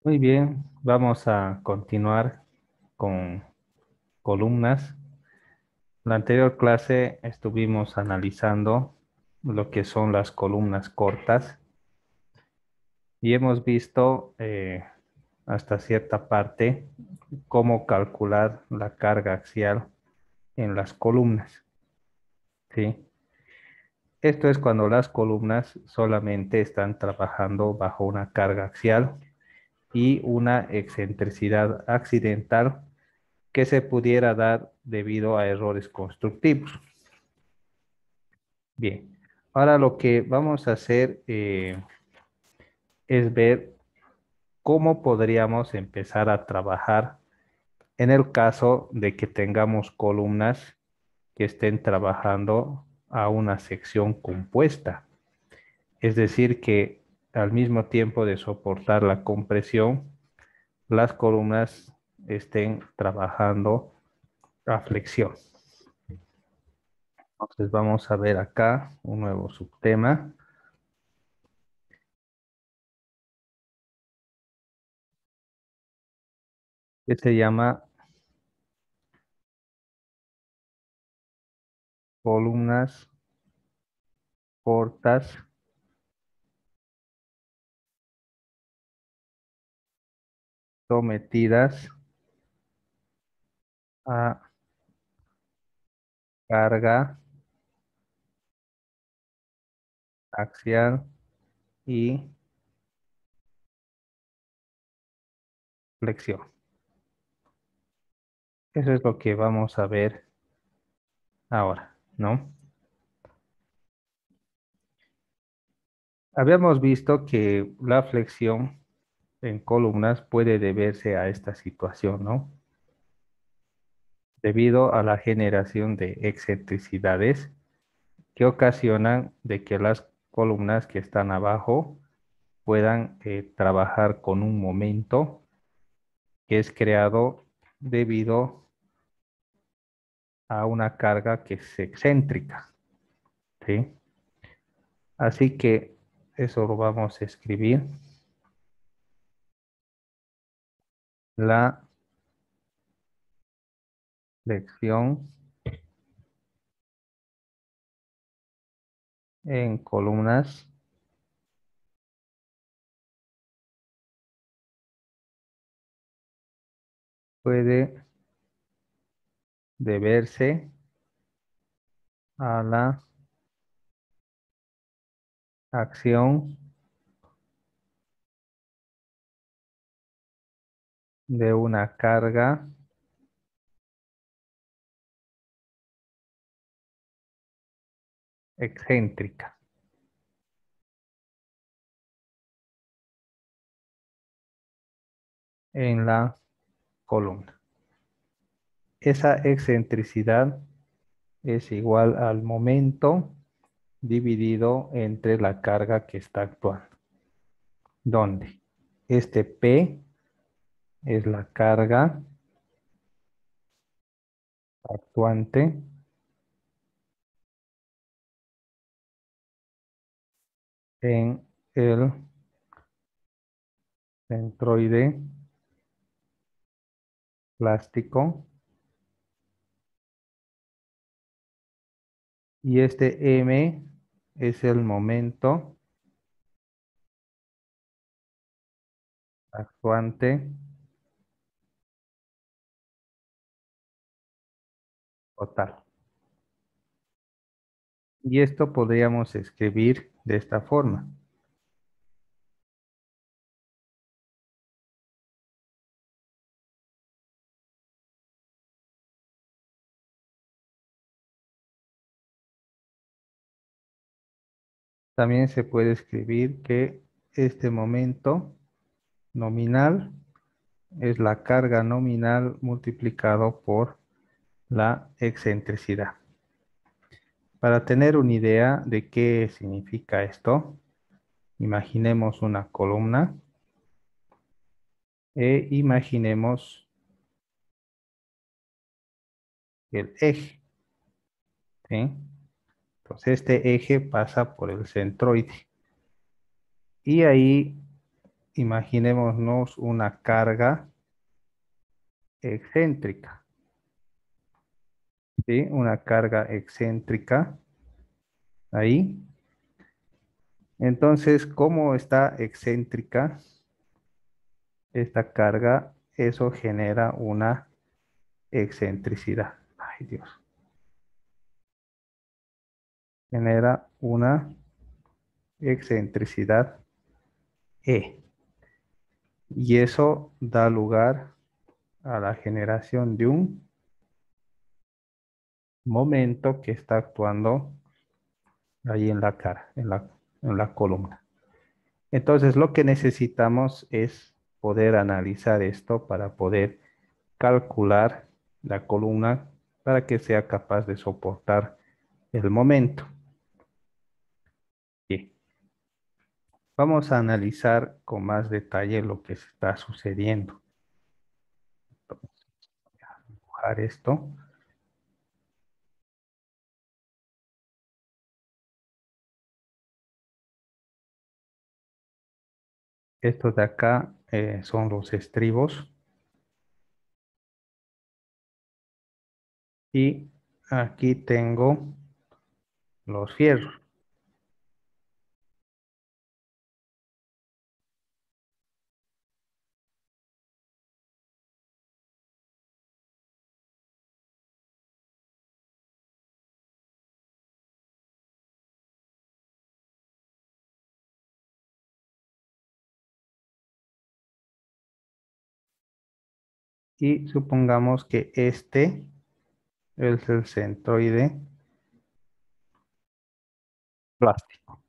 Muy bien, vamos a continuar con columnas. La anterior clase estuvimos analizando lo que son las columnas cortas y hemos visto hasta cierta parte cómo calcular la carga axial en las columnas, ¿sí? Esto es cuando las columnas solamente están trabajando bajo una carga axial y una excentricidad accidental que se pudiera dar debido a errores constructivos. Bien, ahora lo que vamos a hacer es ver cómo podríamos empezar a trabajar en el caso de que tengamos columnas que estén trabajando a una sección compuesta. Es decir, que al mismo tiempo de soportar la compresión, las columnas estén trabajando a flexión. Entonces vamos a ver acá un nuevo subtema que se llama columnas cortas sometidas a carga axial y flexión. Eso es lo que vamos a ver ahora, ¿no? Habíamos visto que la flexión en columnas puede deberse a esta situación, ¿no? Debido a la generación de excentricidades que ocasionan de que las columnas que están abajo puedan trabajar con un momento que es creado debido a una carga que es excéntrica, ¿sí? Así que eso lo vamos a escribir. La flexión en columnas puede deberse a la acción de una carga excéntrica en la columna. Esa excentricidad es igual al momento dividido entre la carga que está actuando, donde este P es la carga actuante en el centroide plástico y este M es el momento actuante total. Y esto podríamos escribir de esta forma. También se puede escribir que este momento nominal es la carga nominal multiplicado por la excentricidad. Para tener una idea de qué significa esto, imaginemos una columna e imaginemos el eje, ¿sí? Entonces este eje pasa por el centroide y ahí imaginémonos una carga excéntrica, ¿sí? Una carga excéntrica ahí. Entonces, ¿cómo está excéntrica esta carga? Eso genera una excentricidad. Ay, Dios. Genera una excentricidad E. Y eso da lugar a la generación de un momento que está actuando ahí en la cara, en la columna. Entonces, lo que necesitamos es poder analizar esto para poder calcular la columna para que sea capaz de soportar el momento. Bien, vamos a analizar con más detalle lo que está sucediendo. Entonces, voy a dibujar esto. Estos de acá son los estribos y aquí tengo los fierros. Y supongamos que este es el centroide plástico.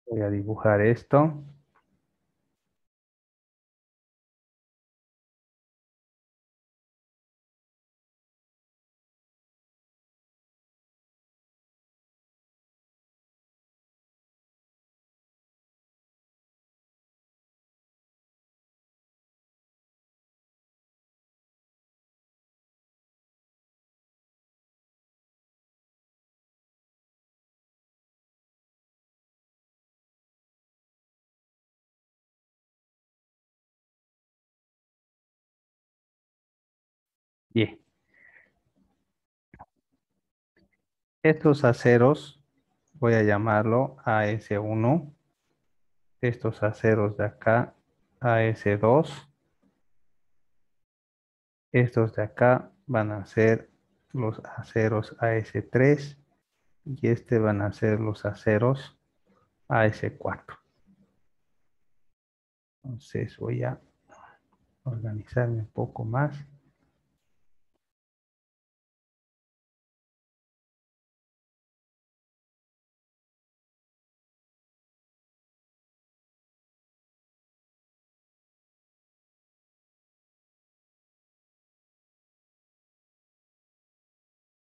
Voy a dibujar esto. Bien, estos aceros voy a llamarlo AS1. Estos aceros de acá AS2. Estos de acá van a ser los aceros AS3 y este van a ser los aceros AS4. Entonces voy a organizarme un poco más.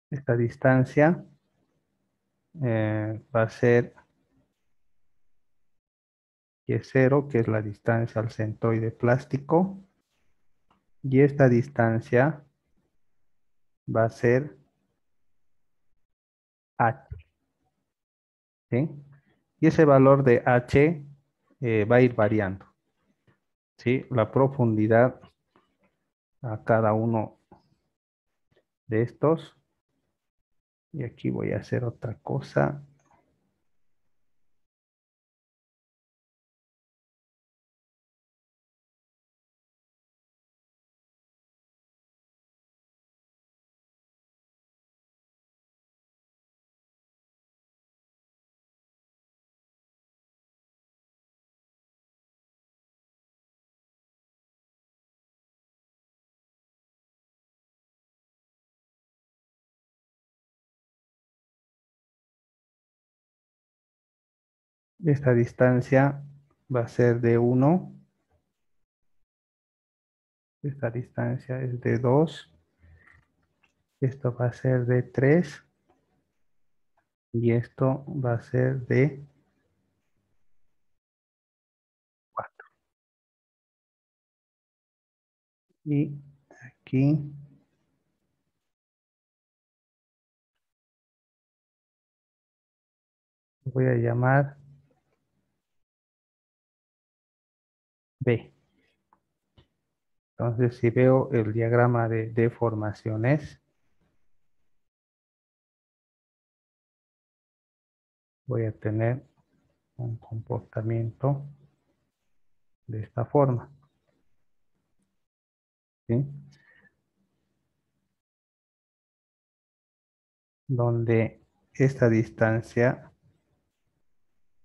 Esta distancia va a ser Y0, que es la distancia al centroide plástico, y esta distancia va a ser H, ¿sí? Y ese valor de H va a ir variando, ¿sí? La profundidad a cada uno de estos. Y aquí voy a hacer otra cosa. Esta distancia va a ser de 1. Esta distancia es de 2. Esto va a ser de 3. Y esto va a ser de 4. Y aquí voy a llamar B. Entonces, si veo el diagrama de deformaciones, voy a tener un comportamiento de esta forma, ¿sí? Donde esta distancia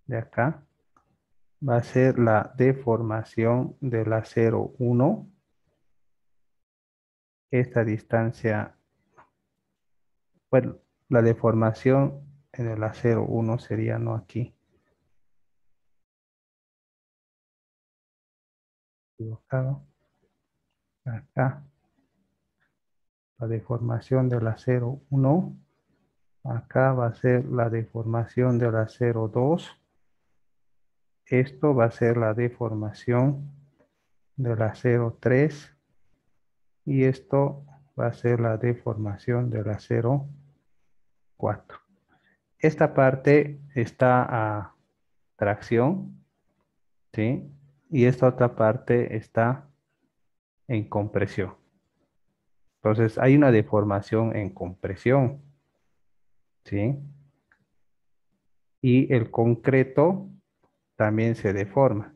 de acá va a ser la deformación de la 0,1. Esta distancia, bueno, la deformación en el acero 1 sería no aquí, equivocado, acá, la deformación del acero 1, acá va a ser la deformación del acero 2, esto va a ser la deformación del acero 3 y esto va a ser la deformación del acero 4. Esta parte está a tracción, ¿sí? Y esta otra parte está en compresión. Entonces hay una deformación en compresión, ¿sí? Y el concreto también se deforma.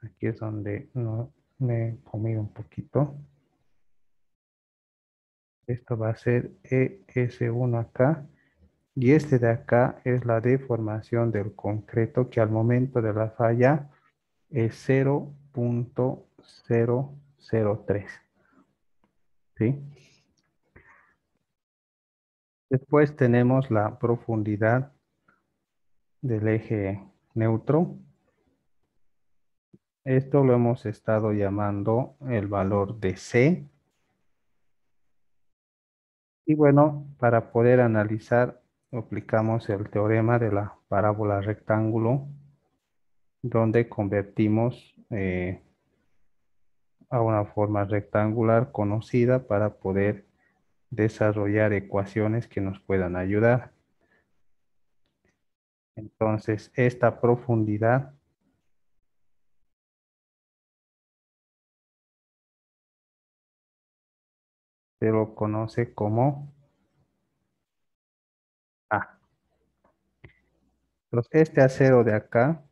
Aquí es donde no me he comido un poquito. Esto va a ser ES1 acá. Y este de acá es la deformación del concreto que al momento de la falla es 0,003, ¿sí? Después tenemos la profundidad del eje neutro. Esto lo hemos estado llamando el valor de C. Y bueno, para poder analizar, aplicamos el teorema de la parábola rectángulo, donde convertimos a una forma rectangular conocida para poder desarrollar ecuaciones que nos puedan ayudar. Entonces, esta profundidad se lo conoce como A. Entonces, este acero de acá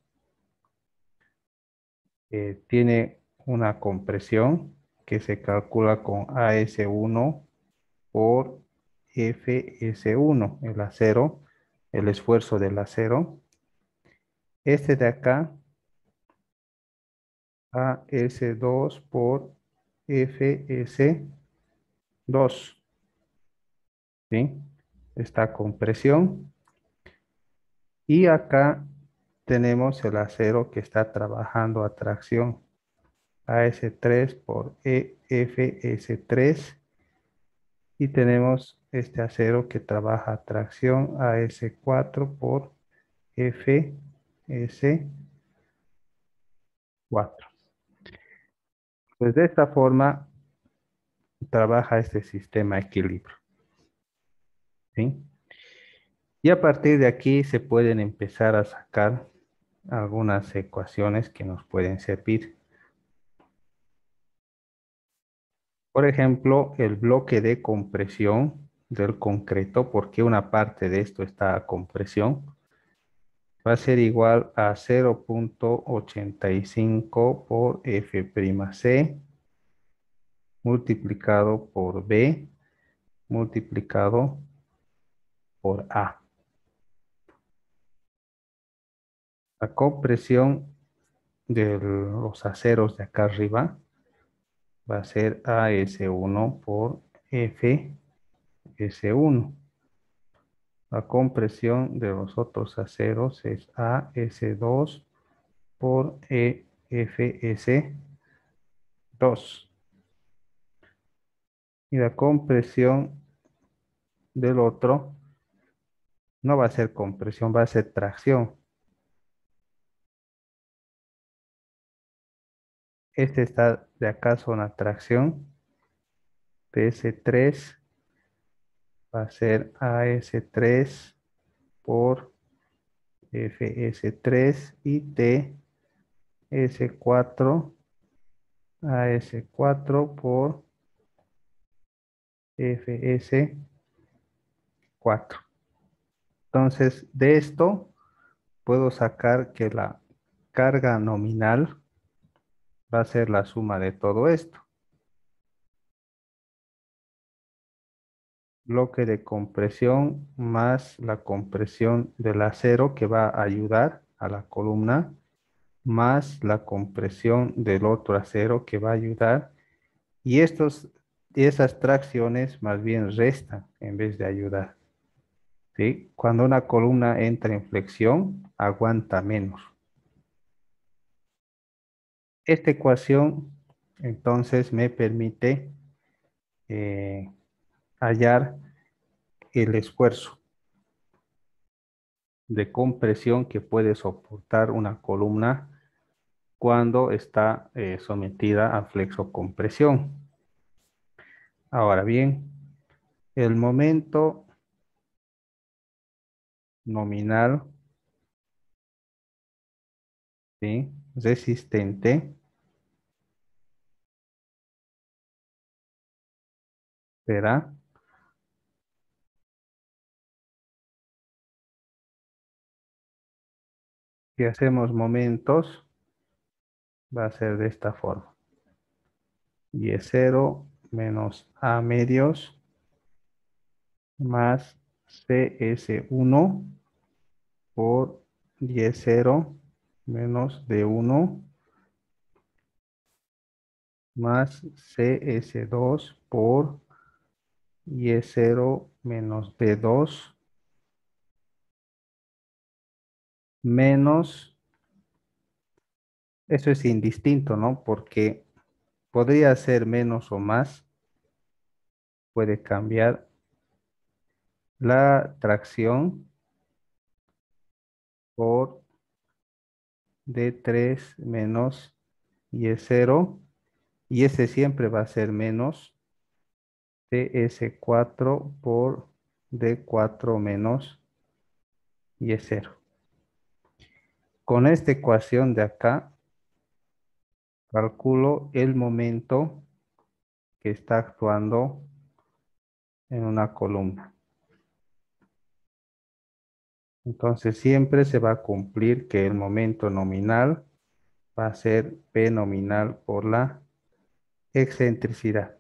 tiene una compresión que se calcula con AS1 por FS1, el acero, el esfuerzo del acero. Este de acá, AS2 por FS2, ¿sí? Esta compresión. Y acá tenemos el acero que está trabajando a tracción, AS3 por EFS3. Y tenemos este acero que trabaja a tracción, AS4 por FS4. Pues de esta forma trabaja este sistema equilibrio, ¿sí? Y a partir de aquí se pueden empezar a sacar algunas ecuaciones que nos pueden servir. Por ejemplo, el bloque de compresión del concreto, porque una parte de esto está a compresión, va a ser igual a 0,85 por F'C multiplicado por B multiplicado por A. La compresión de los aceros de acá arriba va a ser AS1 por FS1. La compresión de los otros aceros es AS2 por EFS2. Y la compresión del otro No va a ser compresión, va a ser tracción. Este está de acá, zona tracción. PS3 va a ser AS3 por FS3 y TS4 AS4 por FS4. Entonces, de esto puedo sacar que la carga nominal va a ser la suma de todo esto. Bloque de compresión más la compresión del acero que va a ayudar a la columna, más la compresión del otro acero que va a ayudar. Y esas tracciones más bien restan en vez de ayudar. ¿Sí? Cuando una columna entra en flexión, aguanta menos. Esta ecuación entonces me permite eh, hallar el esfuerzo de compresión que puede soportar una columna cuando está sometida a flexocompresión. Ahora bien, el momento nominal, ¿sí? Resistente será, si hacemos momentos, va a ser de esta forma. Y es 0 menos A medios más CS1 por 10,0 menos D1 más CS2 por Y0 menos D2 menos, eso es indistinto, ¿no? Porque podría ser menos o más, puede cambiar la tracción por D3 menos Y0 y ese siempre va a ser menos DS4 por D4 menos Y0. Con esta ecuación de acá, calculo el momento que está actuando en una columna. Entonces siempre se va a cumplir que el momento nominal va a ser P nominal por la excentricidad.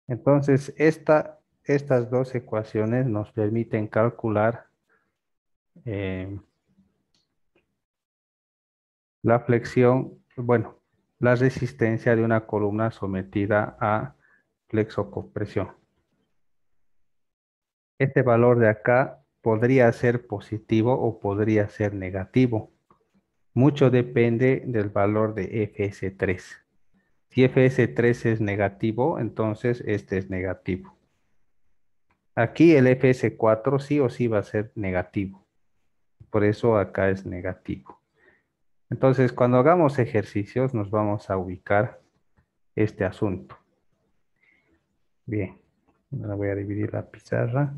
Entonces estas dos ecuaciones nos permiten calcular eh, la flexión, bueno, la resistencia de una columna sometida a flexocompresión. Este valor de acá podría ser positivo o podría ser negativo. Mucho depende del valor de FS3. Si FS3 es negativo, entonces este es negativo. Aquí el FS4 sí o sí va a ser negativo. Por eso acá es negativo. Entonces, cuando hagamos ejercicios, nos vamos a ubicar este asunto. Bien, ahora voy a dividir la pizarra.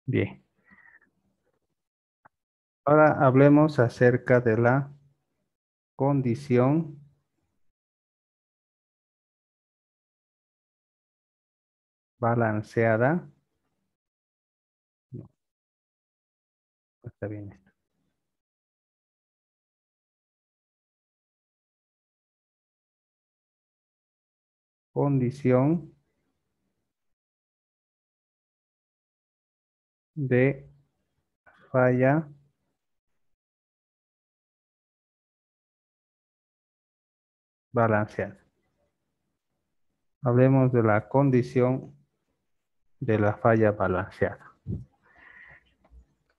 Bien, ahora hablemos acerca de la condición balanceada. No, no está bien esto. Condición de falla balanceada. Hablemos de la condición de la falla balanceada.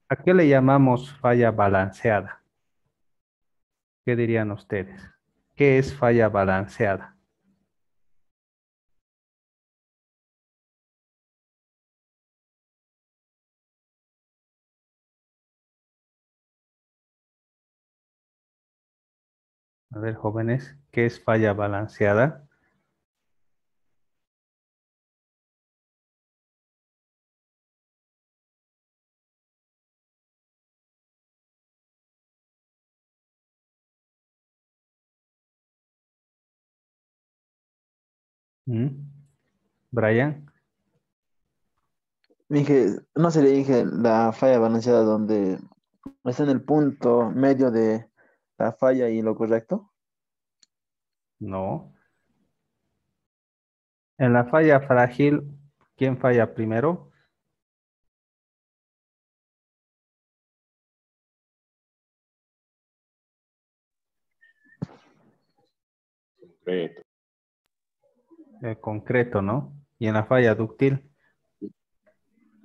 ¿A qué le llamamos falla balanceada? ¿Qué dirían ustedes? ¿Qué es falla balanceada? A ver, jóvenes, ¿qué es falla balanceada? ¿Mm? Brian, Dije, no se le dije la falla balanceada donde está en el punto medio de la falla y lo correcto. no. En la falla frágil, ¿quién falla primero? Concreto. El concreto, ¿no? Y en la falla dúctil,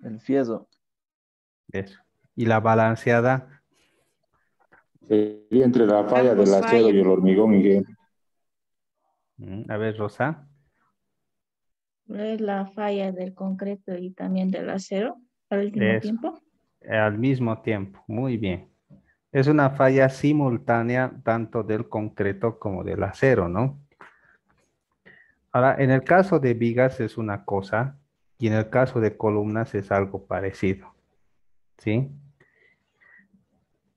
El fieso. eso. Y la balanceada, Sería entre la falla del Ambos acero y fallan. el hormigón, Miguel. a ver, Rosa, Es la falla del concreto y también del acero al último eso. tiempo. Al mismo tiempo, muy bien. Es una falla simultánea tanto del concreto como del acero, ¿no? Ahora, en el caso de vigas es una cosa y en el caso de columnas es algo parecido, ¿sí?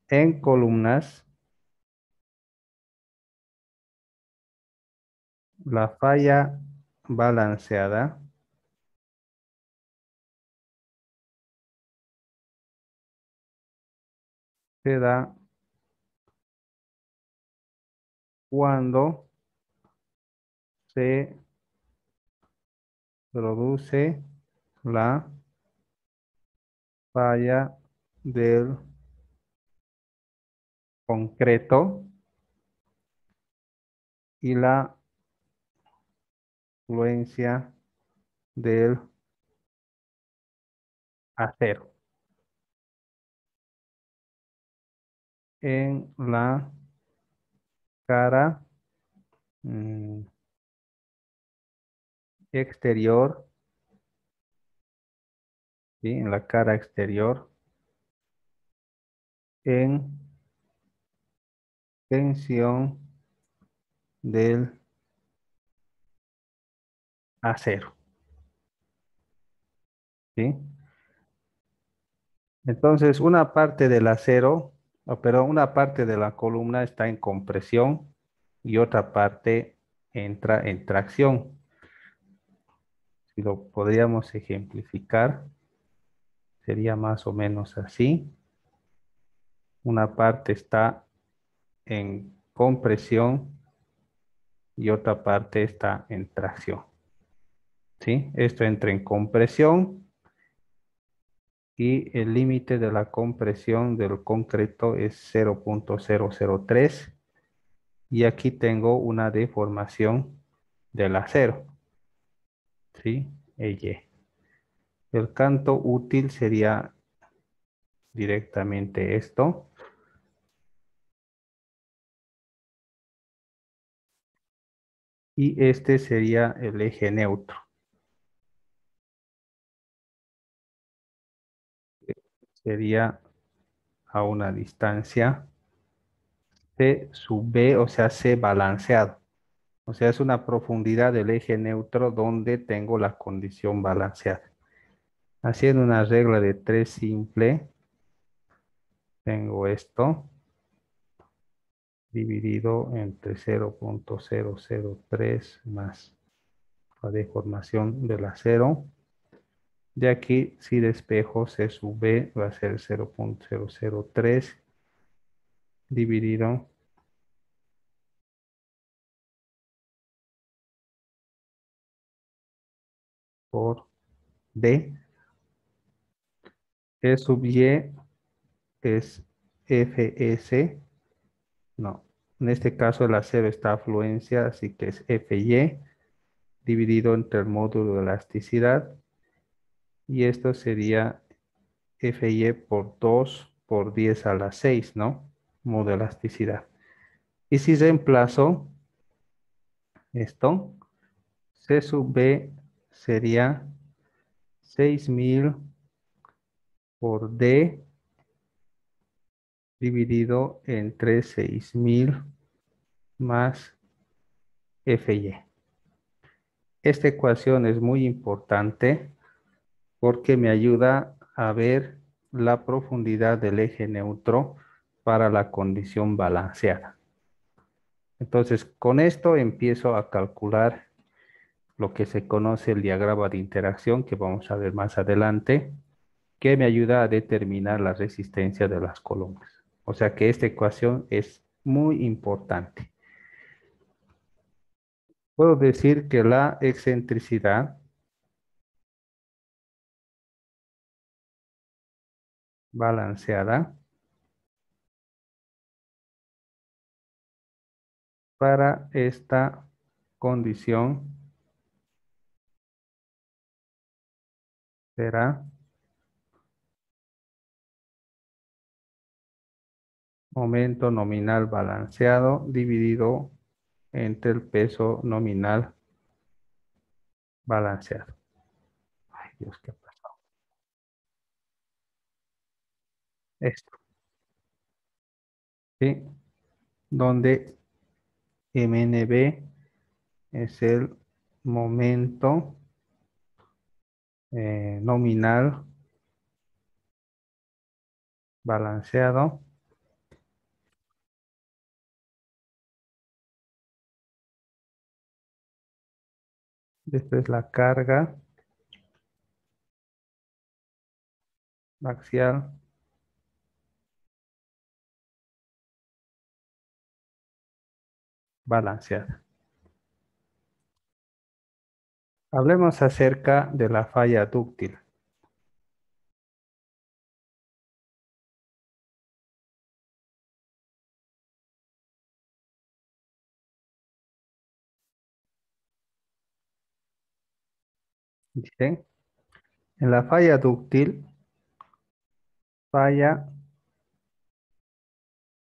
En columnas, la falla balanceada se da cuando se produce la falla del concreto y la influencia del acero en la cara mm, exterior, ¿sí? En la cara exterior, en tensión del acero, ¿sí? Entonces, una parte del acero, perdón, una parte de la columna está en compresión y otra parte entra en tracción. Si lo podríamos ejemplificar, sería más o menos así. Una parte está en compresión y otra parte está en tracción, ¿sí? Esto entra en compresión y el límite de la compresión del concreto es 0.003 y aquí tengo una deformación del acero, ¿sí? Y. El canto útil sería directamente esto. Y este sería el eje neutro. Sería a una distancia C sub B, o sea, C balanceado. O sea, es una profundidad del eje neutro donde tengo la condición balanceada. Haciendo una regla de 3 simple, tengo esto dividido entre 0.003 más la deformación del acero. De aquí, si despejo C sub B, va a ser 0.003 dividido por D. E sub Y es Fs, no, En este caso el acero está a fluencia, así que es Fy dividido entre el módulo de elasticidad. Y esto sería Fy por 2 por 10 a la 6, ¿no? Módulo de elasticidad. Y si reemplazo esto, C sub B sería 6000 por D dividido entre 6000 más Fy. Esta ecuación es muy importante porque me ayuda a ver la profundidad del eje neutro para la condición balanceada. Entonces, con esto empiezo a calcular lo que se conoce el diagrama de interacción, que vamos a ver más adelante, que me ayuda a determinar la resistencia de las columnas. O sea que esta ecuación es muy importante. Puedo decir que la excentricidad balanceada para esta condición será momento nominal balanceado dividido entre el peso nominal balanceado. Ay, Dios, ¿qué pasó? Esto, ¿sí? Donde MNB es el momento nominal balanceado. Esta es la carga axial balanceada. Hablemos acerca de la falla dúctil. Dice, en la falla dúctil falla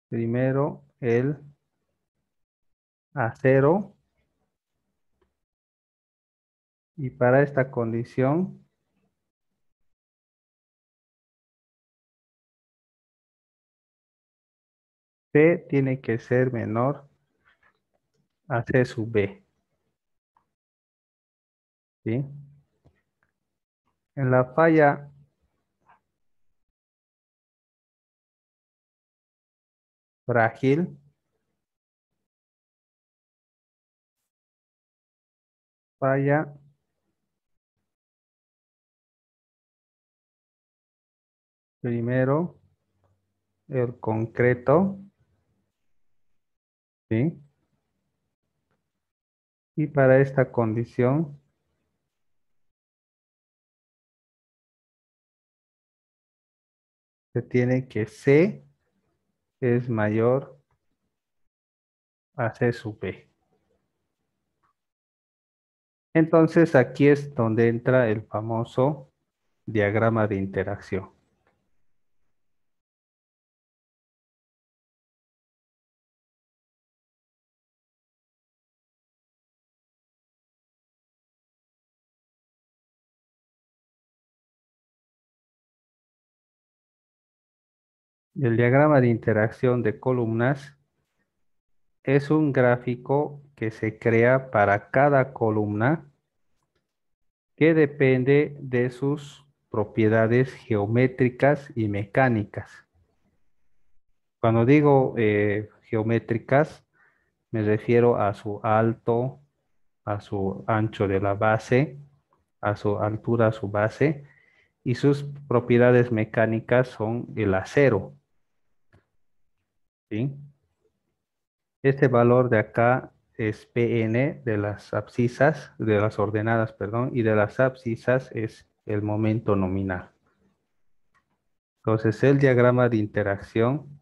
primero el acero y para esta condición P tiene que ser menor a C sub B. ¿Sí? En la falla frágil, falla primero el concreto, ¿sí? Y para esta condición se tiene que C es mayor a C sub B. Entonces aquí es donde entra el famoso diagrama de interacción. El diagrama de interacción de columnas es un gráfico que se crea para cada columna que depende de sus propiedades geométricas y mecánicas. Cuando digo geométricas, me refiero a su alto, a su ancho de la base, a su altura, a su base, y sus propiedades mecánicas son el acero, ¿sí? Este valor de acá es Pn de las abscisas, de las ordenadas, perdón, y de las abscisas es el momento nominal. Entonces el diagrama de interacción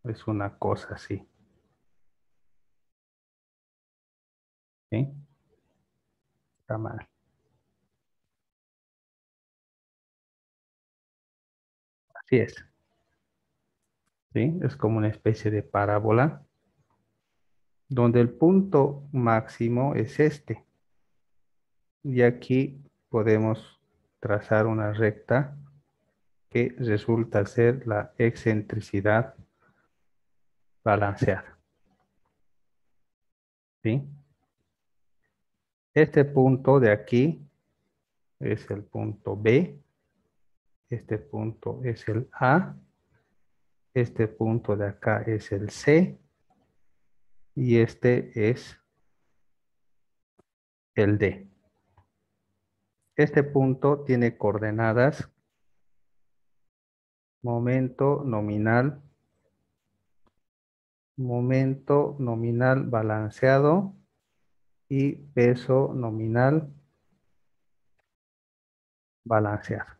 es una cosa así. ¿Sí? Está mal. Así es. ¿Sí? Es como una especie de parábola donde el punto máximo es este. Y aquí podemos trazar una recta que resulta ser la excentricidad balanceada. ¿Sí? Este punto de aquí es el punto B, este punto es el A, este punto de acá es el C y este es el D. Este punto tiene coordenadas momento nominal balanceado y peso nominal balanceado.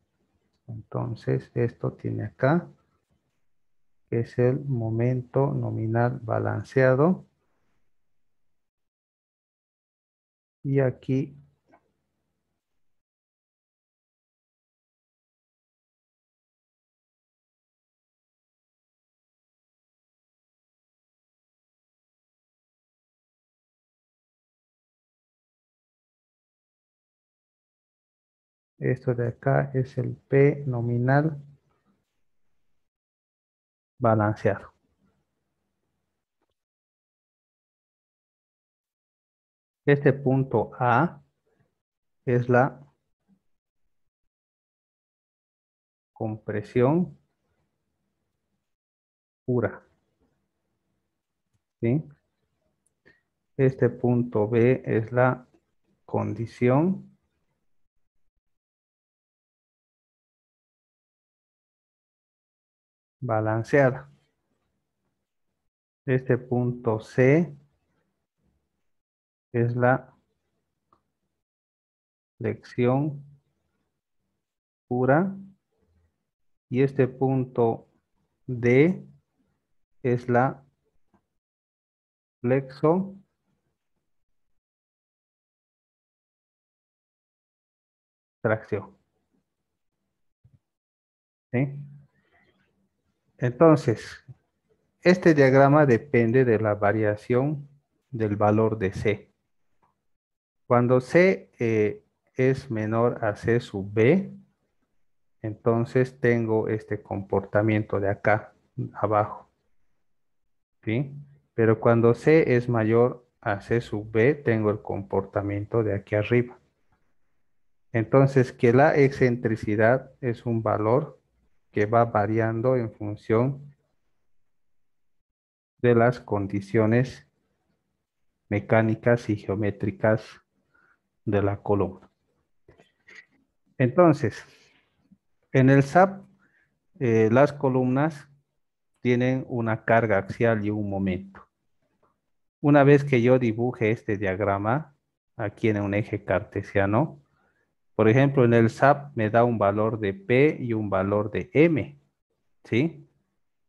Entonces, esto tiene acá, que es el momento nominal balanceado. Y aquí esto de acá es el P nominal balanceado. Este punto A es la compresión pura, ¿sí? Este punto B es la condición balanceada. Este punto C es la flexión pura y este punto D es la flexo tracción, ¿sí? Entonces, este diagrama depende de la variación del valor de C. Cuando C es menor a C sub B, entonces tengo este comportamiento de acá, abajo, ¿sí? Pero cuando C es mayor a C sub B, tengo el comportamiento de aquí arriba. Entonces, que la excentricidad es un valor que va variando en función de las condiciones mecánicas y geométricas de la columna. Entonces, en el SAP, las columnas tienen una carga axial y un momento. Una vez que yo dibuje este diagrama, aquí en un eje cartesiano, por ejemplo, en el SAP me da un valor de P y un valor de M, ¿sí?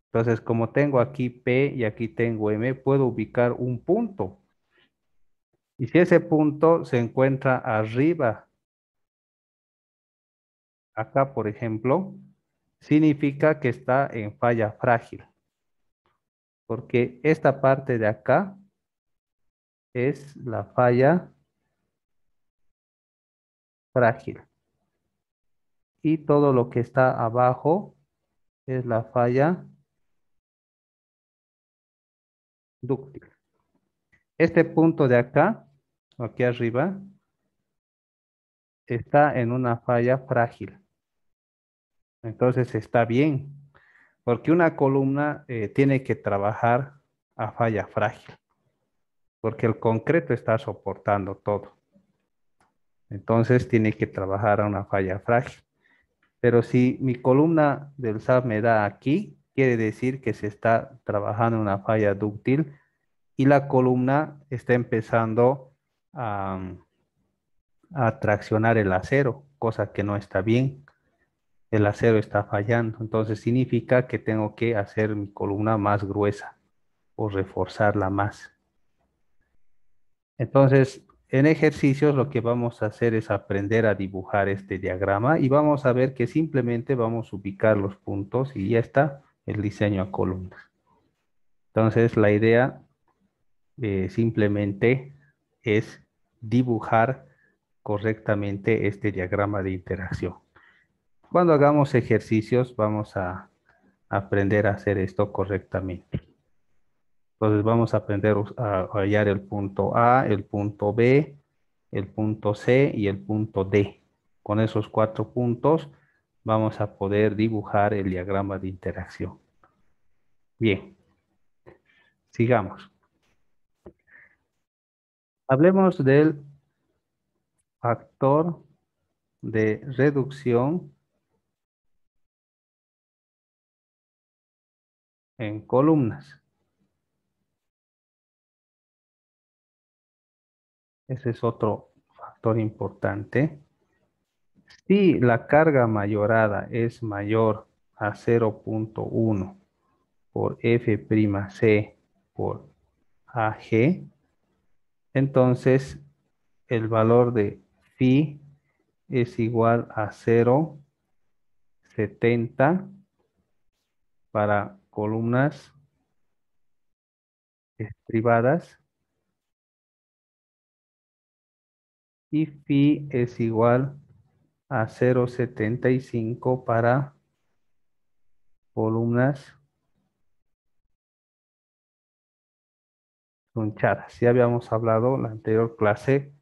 Entonces, como tengo aquí P y aquí tengo M, puedo ubicar un punto. Y si ese punto se encuentra arriba, acá, por ejemplo, significa que está en falla frágil, porque esta parte de acá es la falla frágil y todo lo que está abajo es la falla dúctil. Este punto de acá, aquí arriba, está en una falla frágil. Entonces está bien, porque una columna tiene que trabajar a falla frágil, porque el concreto está soportando todo. Entonces tiene que trabajar a una falla frágil. Pero si mi columna del SAP me da aquí, quiere decir que se está trabajando una falla dúctil y la columna está empezando a traccionar el acero, cosa que no está bien. El acero está fallando, entonces significa que tengo que hacer mi columna más gruesa o reforzarla más. Entonces, En ejercicios lo que vamos a hacer es aprender a dibujar este diagrama y vamos a ver que simplemente vamos a ubicar los puntos y ya está el diseño a columnas. Entonces la idea simplemente es dibujar correctamente este diagrama de interacción. Cuando hagamos ejercicios vamos a aprender a hacer esto correctamente. Entonces vamos a aprender a hallar el punto A, el punto B, el punto C y el punto D. Con esos 4 puntos vamos a poder dibujar el diagrama de interacción. Bien, sigamos. Hablemos del factor de reducción en columnas. Ese es otro factor importante. Si la carga mayorada es mayor a 0,1 por F'C por AG, entonces el valor de phi es igual a 0,70 para columnas estribadas y phi es igual a 0,75 para columnas trunchadas. Ya habíamos hablado en la anterior clase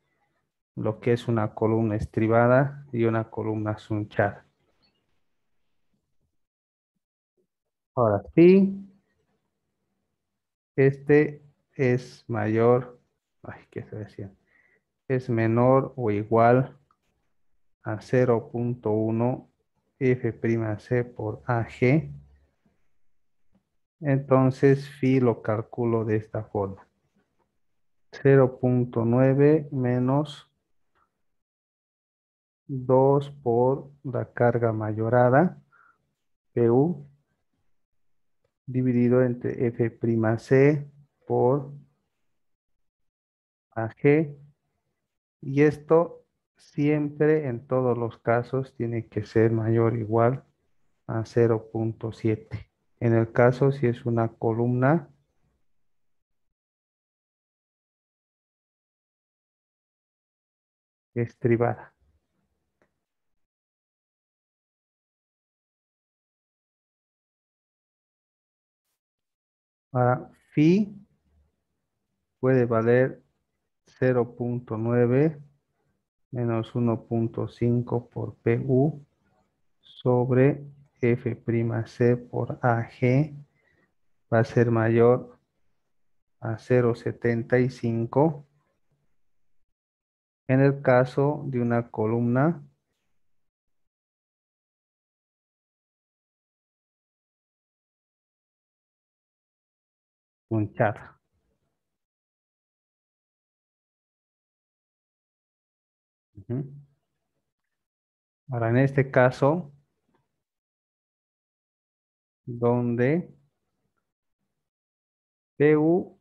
lo que es una columna estribada y una columna trunchada. Ahora sí, este es mayor, ¿qué se decía? Es menor o igual a 0,1 F'C por AG. Entonces, phi lo calculo de esta forma. 0,9 menos 2 por la carga mayorada, PU, dividido entre F'C por AG. Y esto siempre, en todos los casos, tiene que ser mayor o igual a 0,7. En el caso, si es una columna estribada. Ahora, phi puede valer 0,9 menos 1,5 por PU sobre F'C por AG va a ser mayor a 0,75 en el caso de una columna punchada. Ujú. Ahora, en este caso, donde PU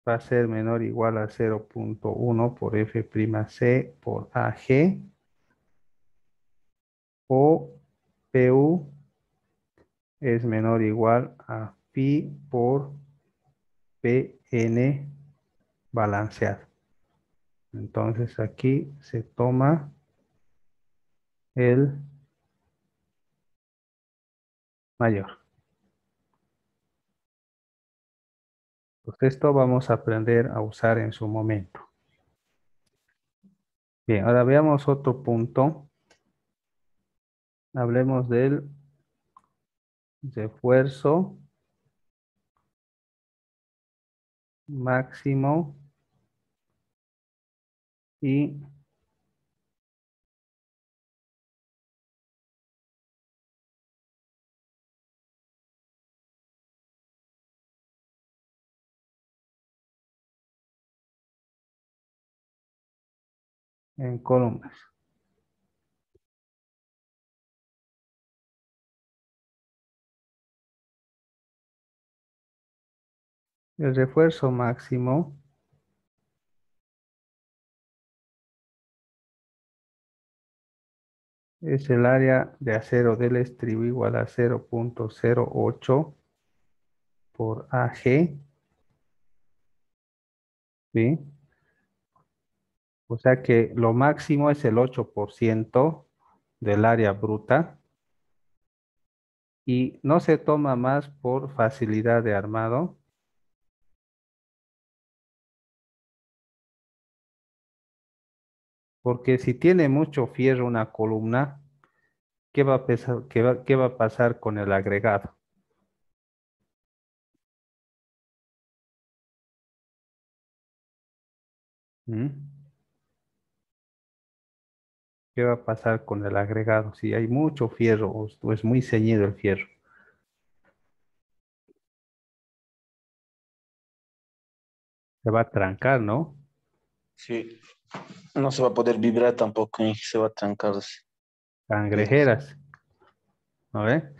va a ser menor o igual a 0,1 por F'C por AG o PU es menor o igual a phi por PN balanceado. Entonces aquí se toma el mayor. Pues esto vamos a aprender a usar en su momento. Bien, ahora veamos otro punto. Hablemos del refuerzo máximo y en columnas. El refuerzo máximo Es el área de acero del estribo igual a 0,08 por AG, ¿sí? O sea que lo máximo es el 8% del área bruta y no se toma más por facilidad de armado, porque si tiene mucho fierro una columna, ¿qué va a pesar- qué va a pasar con el agregado? ¿Mm? ¿Qué va a pasar con el agregado? Si hay mucho fierro o es muy ceñido el fierro, se va a trancar, ¿no? Sí, no se va a poder vibrar tampoco y se va a trancar. Cangrejeras, ¿no ve?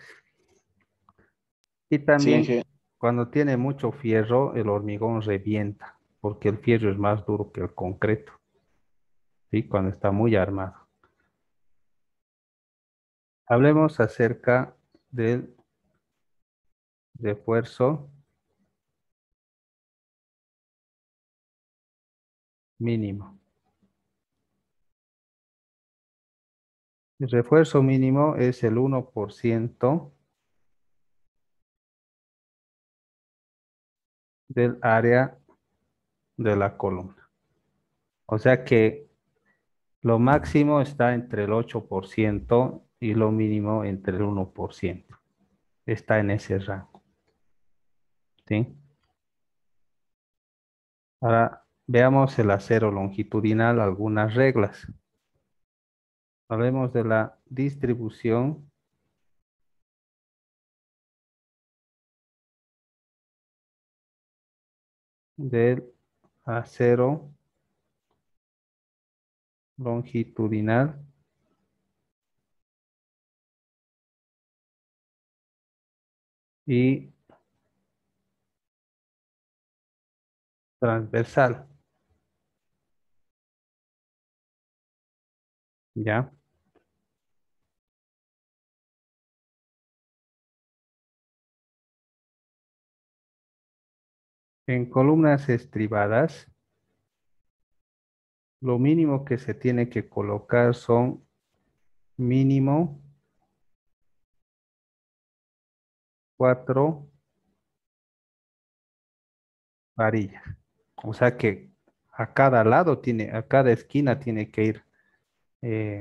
Y Sí, también Inge. cuando tiene mucho fierro, el hormigón revienta, porque el fierro es más duro que el concreto, ¿sí? Cuando está muy armado. Hablemos acerca del refuerzo mínimo. El refuerzo mínimo es el 1% del área de la columna. O sea que lo máximo está entre el 8% y lo mínimo entre el 1%. Está en ese rango, ¿sí? Ahora veamos el acero longitudinal, algunas reglas. Hablemos de la distribución del acero longitudinal y transversal, ¿ya? En columnas estribadas, lo mínimo que se tiene que colocar son mínimo 4 varillas. O sea que a cada lado tiene, a cada esquina tiene que ir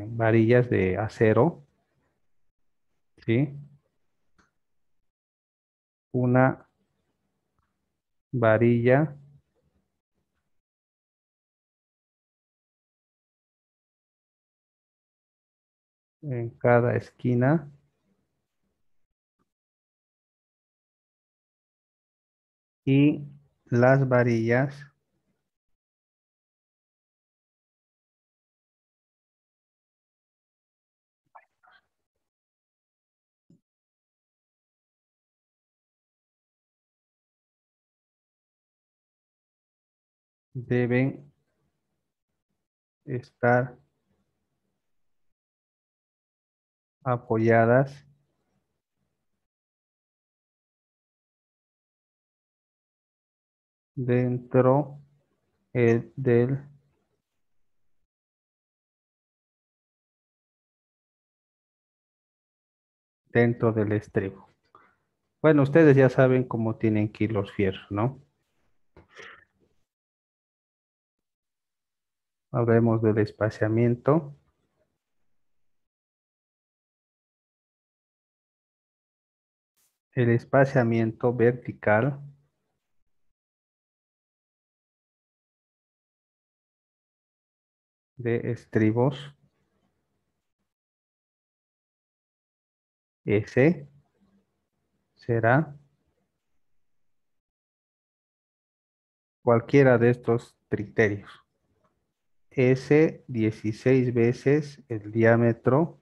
varillas de acero, ¿sí? Una varilla en cada esquina y las varillas deben estar apoyadas dentro del dentro del estribo. Bueno, ustedes ya saben cómo tienen que ir los fierros, ¿no? Hablemos del espaciamiento. El espaciamiento vertical de estribos S será cualquiera de estos criterios. S 16 veces el diámetro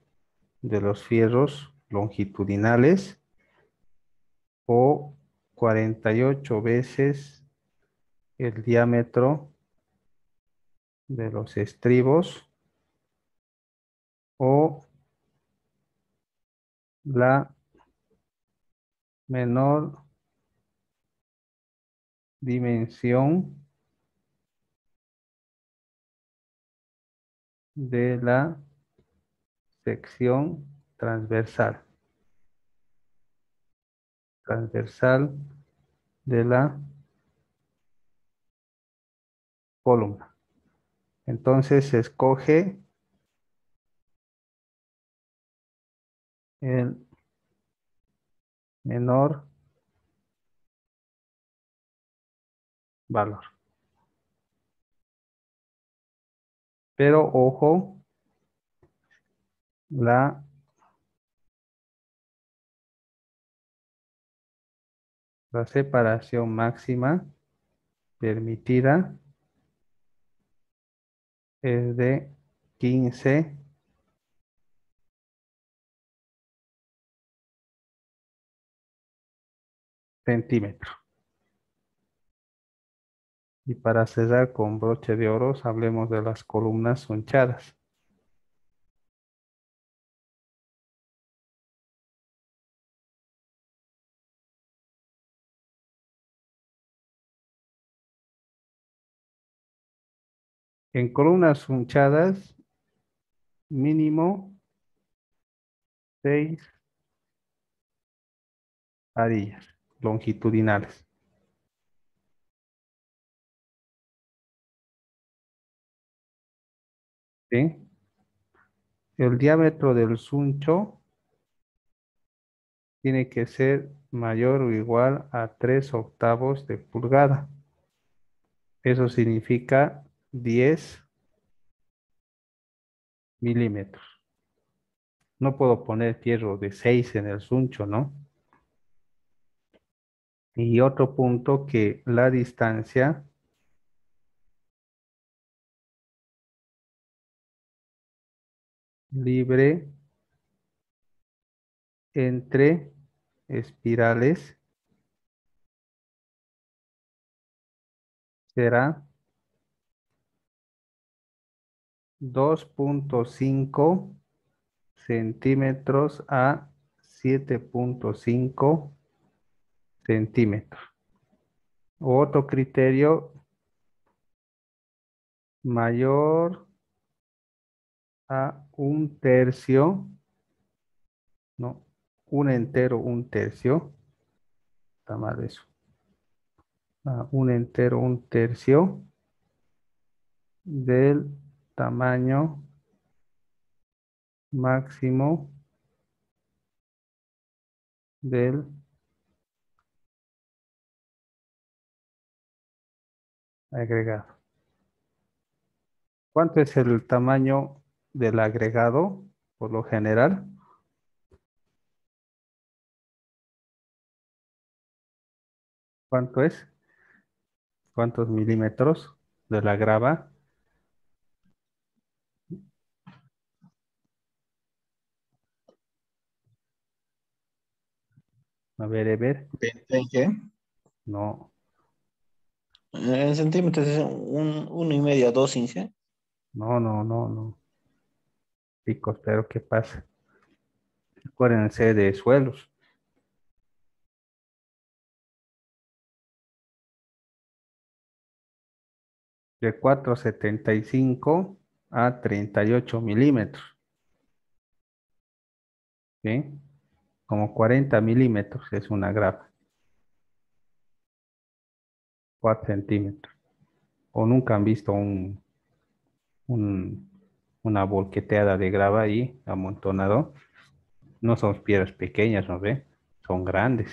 de los fierros longitudinales o 48 veces el diámetro de los estribos o la menor dimensión de la sección transversal. Transversal de la columna. Entonces se escoge el menor valor. Pero ojo, la separación máxima permitida es de 15 centímetros. Y para cerrar con broche de oro, hablemos de las columnas hunchadas. En columnas hunchadas, mínimo 6 arillas longitudinales. ¿Sí? El diámetro del suncho tiene que ser mayor o igual a 3/8 de pulgada. Eso significa 10 milímetros. No puedo poner fierro de 6 en el suncho, ¿no? Y otro punto, que la distancia libre entre espirales será 2.5 centímetros a 7.5 centímetros. Otro criterio, mayor a 1/3, no, 1/3, 1/3, está mal eso, a 1/3, 1/3 del tamaño máximo del agregado. ¿Cuánto es el tamaño del agregado por lo general? ¿Cuánto es? ¿Cuántos milímetros de la grava? A ver. ¿En qué? No, En centímetros es 1,5 a 2 inches. no. Chicos, pero ¿qué pasa? Acuérdense de suelos. De 4,75 a 38 milímetros. ¿Sí? Como 40 milímetros es una grava. 4 centímetros. O nunca han visto un- una volqueteada de grava ahí amontonado. No son piedras pequeñas, ¿no ve? Son grandes.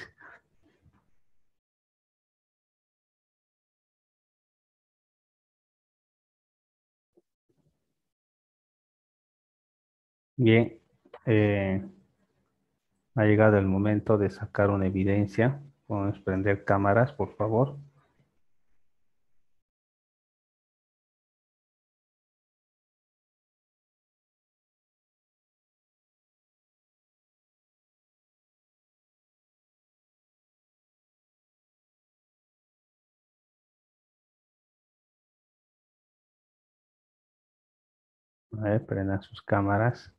Bien, ha llegado el momento de sacar una evidencia. Podemos prender cámaras, por favor. A ver, prendan sus cámaras.